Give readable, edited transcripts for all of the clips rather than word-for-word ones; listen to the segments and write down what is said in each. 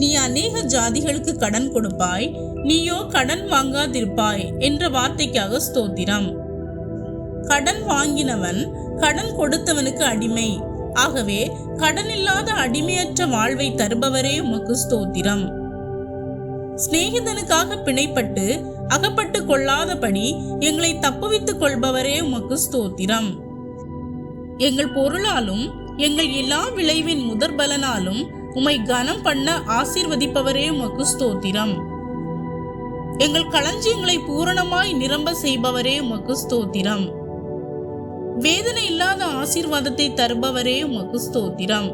நீ அநேக ஜாதிகளுக்கு கடன் கொடுப்பாய், நீயோ கடன் வாங்காதிருப்பாய் என்ற வார்த்தைக்காக ஸ்தோத்திரம். கடன் வாங்கினவன் கடன் கொடுத்தவனுக்கு அடிமை. ஆகவே கடன் இல்லாத அடிமையற்ற வாழ்வை தருபவரே உமக்கு ஸ்தோத்திரம். சிநேகிதனுக்காக பிணைப்பட்டு அகப்பட்டு கொள்ளாதபடி எங்களை தப்புவித்துக் கொள்பவரே உமக்கு ஸ்தோத்திரம். எங்கள் பொருளாலும் எங்கள் எல்லா விளைவின் முதற் பலனாலும் உம்மை கனம் பண்ண ஆசீர்வதிப்பவரே உமக்கு ஸ்தோத்திரம். எங்கள் களஞ்சியங்களை பூரணமாய் நிரம்ப செய்பவரே உமக்கு ஸ்தோத்திரம். வேதனை இல்லாத ஆசீர்வாதத்தை தருபவரே உமக்கு ஸ்தோத்திரம்.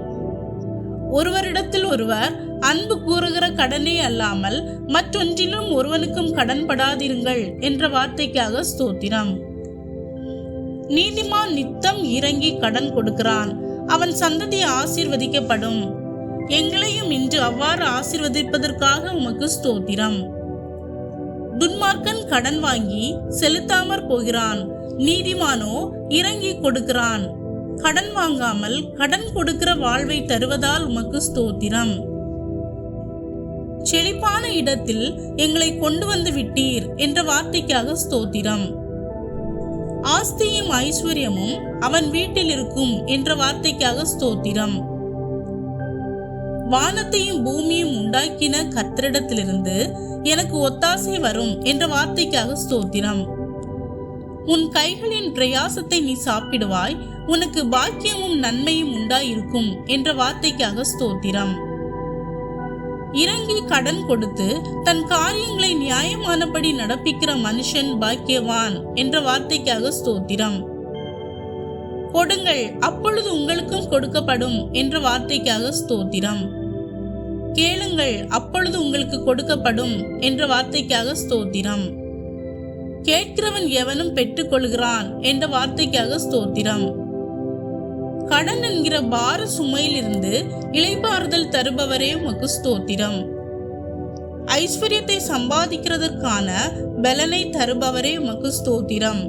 ஒருவரிடத்தில் ஒருவர் அன்பு கூறுகிற கடனே அல்லாமல் மற்றொன்றிலும் ஒருவனுக்கும் கடன் படாதிருங்கள் என்ற வார்த்தைக்காக ஸ்தோத்திரம். நீதிமான் நித்தம் இறங்கி கடன் கொடுக்கிறான், அவன் சந்ததி ஆசீர்வதிக்கப்படும். எங்களையும் இன்று அவ்வாறு ஆசீர்வதிப்பதற்காக உமக்கு ஸ்தோத்திரம். துன்மார்க்கன் கடன் வாங்கி செலுத்தாமற் போகிறான், நீதிமானோ இறங்கி கொடுக்கிறான். கடன் வாங்காமல் கடன் கொடுக்கிற வாழ்வை தருவதால் உமக்கு ஸ்தோத்திரம். செழிப்பான இடத்தில் எங்களை கொண்டு வந்து விட்டீர் என்ற வார்த்தைக்காக ஸ்தோத்திரம். ஆஸ்தியும் ஐஸ்வர்யமும் அவன் வீட்டில் இருக்கும் என்ற வார்த்தைக்காக ஸ்தோத்திரம். வானத்தையும் பூமியும் உண்டாக்கின கர்த்தரிடத்திலிருந்து எனக்கு ஒத்தாசை வரும் என்ற வார்த்தைக்காக ஸ்தோத்திரம். உன் கைகளின் பிரயாசத்தை நீ சாப்பிடுவாய், உனக்கு பாக்கியமும் நன்மையும் உண்டாயிருக்கும் என்ற வார்த்தைக்காக ஸ்தோத்திரம். இறங்கி கடன் கொடுத்து தன் காரியங்களை நியாயமானபடி நடப்பிக்கிற மனுஷன் பாக்கியவான் என்ற வார்த்தைக்காக ஸ்தோத்திரம். கொடுங்கள், அப்பொழுது உங்களுக்கும் கொடுக்கப்படும் என்ற வார்த்தைக்காக ஸ்தோத்திரம். கேளுங்கள், அப்பொழுது உங்களுக்கு கொடுக்கப்படும் என்ற வார்த்தைக்காக ஸ்தோத்திரம். கேட்கிறவன் எவனும் பெற்றுக்கொள்கிறான் என்ற வார்த்தைக்காக ஸ்தோத்திரம். கடன் என்கிற பார சுமையிலிருந்து இளைப்பாறுதல் தருபவரே உமக்கு ஸ்தோத்திரம். ஐஸ்வர்யத்தை சம்பாதிக்கிறதற்கான பலனை தருபவரே உமக்கு ஸ்தோத்திரம்.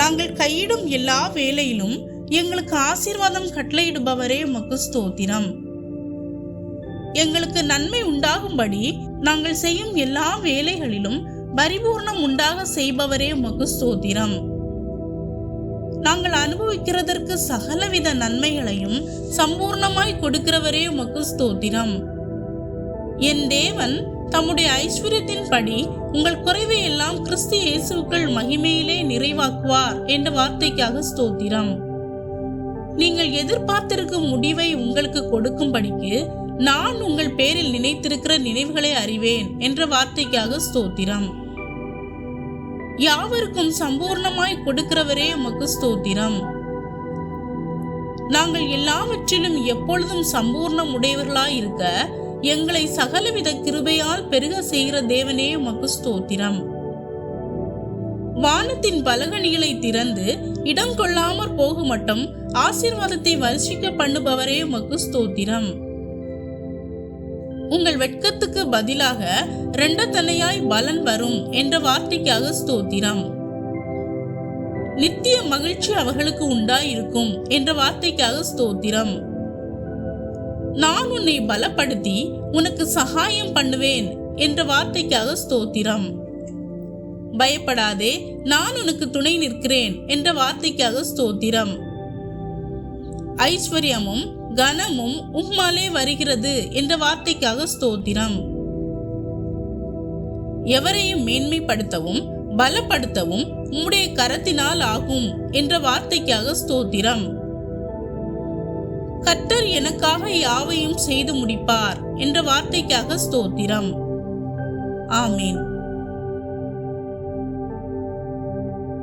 நாங்கள் கையிடும் எல்லா வேலையிலும் எங்களுக்கு ஆசீர்வாதம் கட்டளையிடுபவரே உமக்கு ஸ்தோத்திரம். எங்களுக்கு நன்மை உண்டாகும்படி நாங்கள் செய்யும் எல்லா வேலைகளிலும் பரிபூர்ணம் உண்டாக செய்பவரே உமக்கு ஸ்தோத்திரம். நாங்கள் அனுபவிக்கிறதற்கு சகலவித நன்மைகளையும் சம்பூர்ணமாய் கொடுக்கிறவரே உமக்கு ஸ்தோத்திரம். என் தேவன் தம்முடைய ஐஸ்வர்யத்தின்படி உங்கள் குறைவை எல்லாம் கிறிஸ்து இயேசுவுக்குள் மகிமையிலே நிறைவாக்குவார் என்ற வார்த்தைக்காக ஸ்தோத்திரம். நீங்கள் எதிர்பார்த்திருக்கும் முடிவை உங்களுக்கு கொடுக்கும்படிக்கு நான் உங்கள் பேரில் நினைத்திருக்கிற நினைவுகளை அறிவேன் என்ற வார்த்தைக்காக ஸ்தோத்திரம். யாவருக்கும் சம்பூர்ணமாய் கொடுக்கிறவரே உமக்கு ஸ்தோத்திரம். நாங்கள் எல்லாவற்றிலும் எப்பொழுதும் சம்பூர்ணம் உடையவர்களாய் இருக்க எங்களை சகலவித கிருபையால் பெருக செய்கிற தேவனே உமக்கு ஸ்தோத்திரம். வானத்தின் பலகணிகளை திறந்து இடம் கொள்ளாமற் போகும் மட்டும் ஆசீர்வாதத்தை வருஷிக்க பண்ணுபவரே உமக்கு ஸ்தோத்திரம். உங்கள் வெட்கத்துக்கு பதிலாக இரண்டத்தனையாய் பலன் வரும் என்ற வார்த்தைக்காக ஸ்தோத்திரம். நித்திய மகிழ்ச்சி அவர்களுக்கு உண்டாயிருக்கும் என்ற வார்த்தைக்காக ஸ்தோத்திரம். நான் உன்னை பலப்படுத்தி உனக்கு சகாயம் பண்ணுவேன் என்ற வார்த்தைக்காக ஸ்தோத்திரம். பயப்படாதே, நான் உனக்கு துணை நிற்கிறேன் என்ற வார்த்தைக்காக ஸ்தோத்திரம். ஐஸ்வர்யமும் கனமும் உம்மாலே வருகிறது என்ற வார்த்தைக்காக ஸ்தோத்திரம். எவரையும் மேன்மைப்படுத்தவும் பலப்படுத்தவும் உம்முடைய கரத்தினால் ஆகும் என்ற வார்த்தைக்காக ஸ்தோத்திரம். கர்த்தர் எனக்காக யாவையும் செய்து முடிப்பார் என்ற வார்த்தைக்காக ஸ்தோத்திரம். ஆமேன்.